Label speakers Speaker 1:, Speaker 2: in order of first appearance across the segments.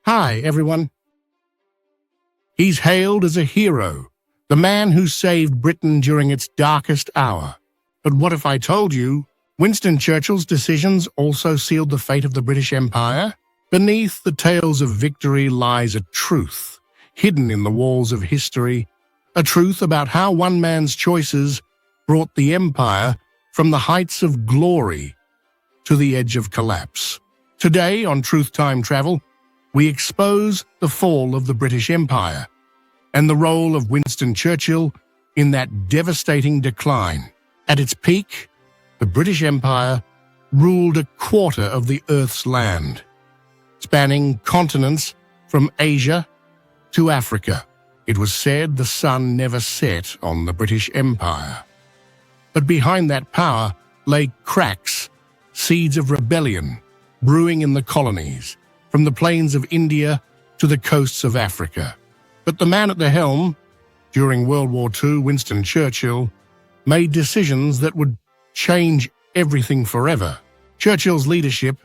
Speaker 1: Hi, everyone. He's hailed as a hero, the man who saved Britain during its darkest hour. But what if I told you Winston Churchill's decisions also sealed the fate of the British Empire? Beneath the tales of victory lies a truth, hidden in the walls of history, a truth about how one man's choices brought the empire from the heights of glory to the edge of collapse. Today on Truth Time Travel, we expose the fall of the British Empire and the role of Winston Churchill in that devastating decline. At its peak, the British Empire ruled a quarter of the Earth's land, spanning continents from Asia to Africa. It was said the sun never set on the British Empire. But behind that power lay cracks, seeds of rebellion brewing in the colonies, from the plains of India to the coasts of Africa. But the man at the helm, during World War II, Winston Churchill, made decisions that would change everything forever. Churchill's leadership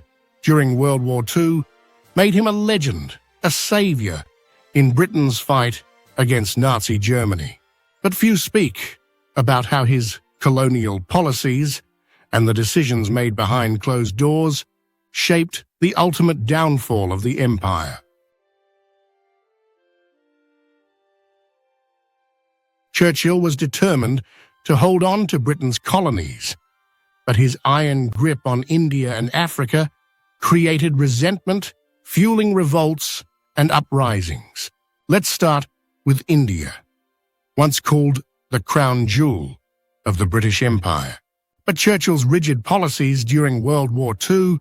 Speaker 1: during World War II made him a legend, a savior in Britain's fight against Nazi Germany. But few speak about how his colonial policies and the decisions made behind closed doors shaped the ultimate downfall of the empire. Churchill was determined to hold on to Britain's colonies, but his iron grip on India and Africa created resentment, fueling revolts and uprisings. Let's start with India, once called the crown jewel of the British Empire. But Churchill's rigid policies during World War II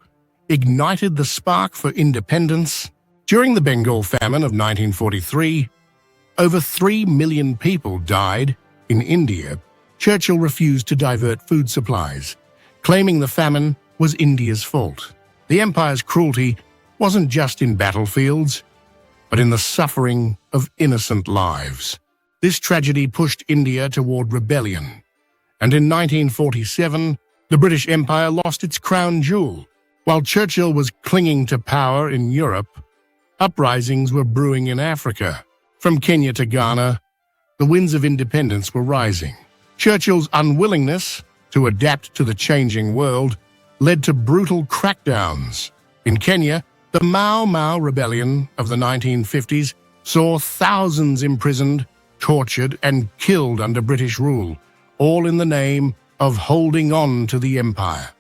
Speaker 1: ignited the spark for independence. During the Bengal famine of 1943, over 3 million people died in India. Churchill refused to divert food supplies, claiming the famine was India's fault. The empire's cruelty wasn't just in battlefields, but in the suffering of innocent lives. This tragedy pushed India toward rebellion, and in 1947, the British Empire lost its crown jewel. While Churchill was clinging to power in Europe, uprisings were brewing in Africa. From Kenya to Ghana, the winds of independence were rising. Churchill's unwillingness to adapt to the changing world led to brutal crackdowns. In Kenya, the Mau Mau rebellion of the 1950s saw thousands imprisoned, tortured, and killed under British rule, all in the name of holding on to the empire.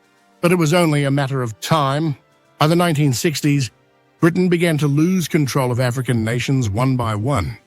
Speaker 1: But it was only a matter of time. By the 1960s, Britain began to lose control of African nations one by one.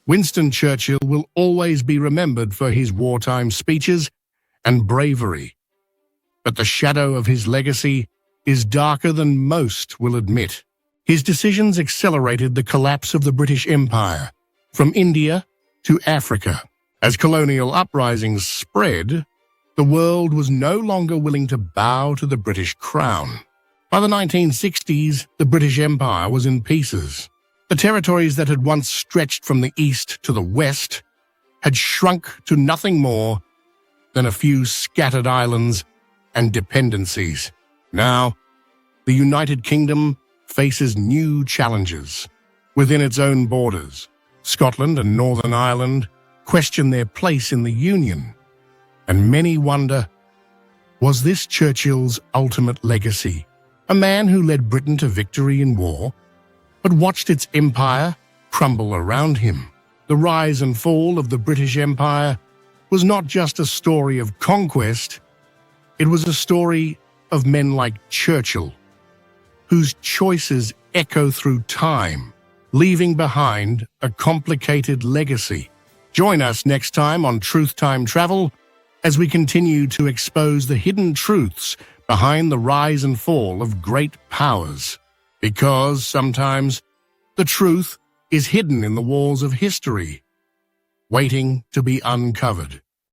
Speaker 1: Winston Churchill will always be remembered for his wartime speeches and bravery. But the shadow of his legacy is darker than most will admit. His decisions accelerated the collapse of the British Empire, from India to Africa. As colonial uprisings spread, the world was no longer willing to bow to the British crown. By the 1960s, the British Empire was in pieces. The territories that had once stretched from the east to the west had shrunk to nothing more than a few scattered islands and dependencies. Now, the United Kingdom faces new challenges within its own borders. Scotland and Northern Ireland question their place in the Union, and many wonder, was this Churchill's ultimate legacy? A man who led Britain to victory in war, but watched its empire crumble around him. The rise and fall of the British Empire was not just a story of conquest, it was a story of men like Churchill, whose choices echo through time, leaving behind a complicated legacy. Join us next time on Truth Time Travel as we continue to expose the hidden truths behind the rise and fall of great powers. Because sometimes the truth is hidden in the walls of history, waiting to be uncovered.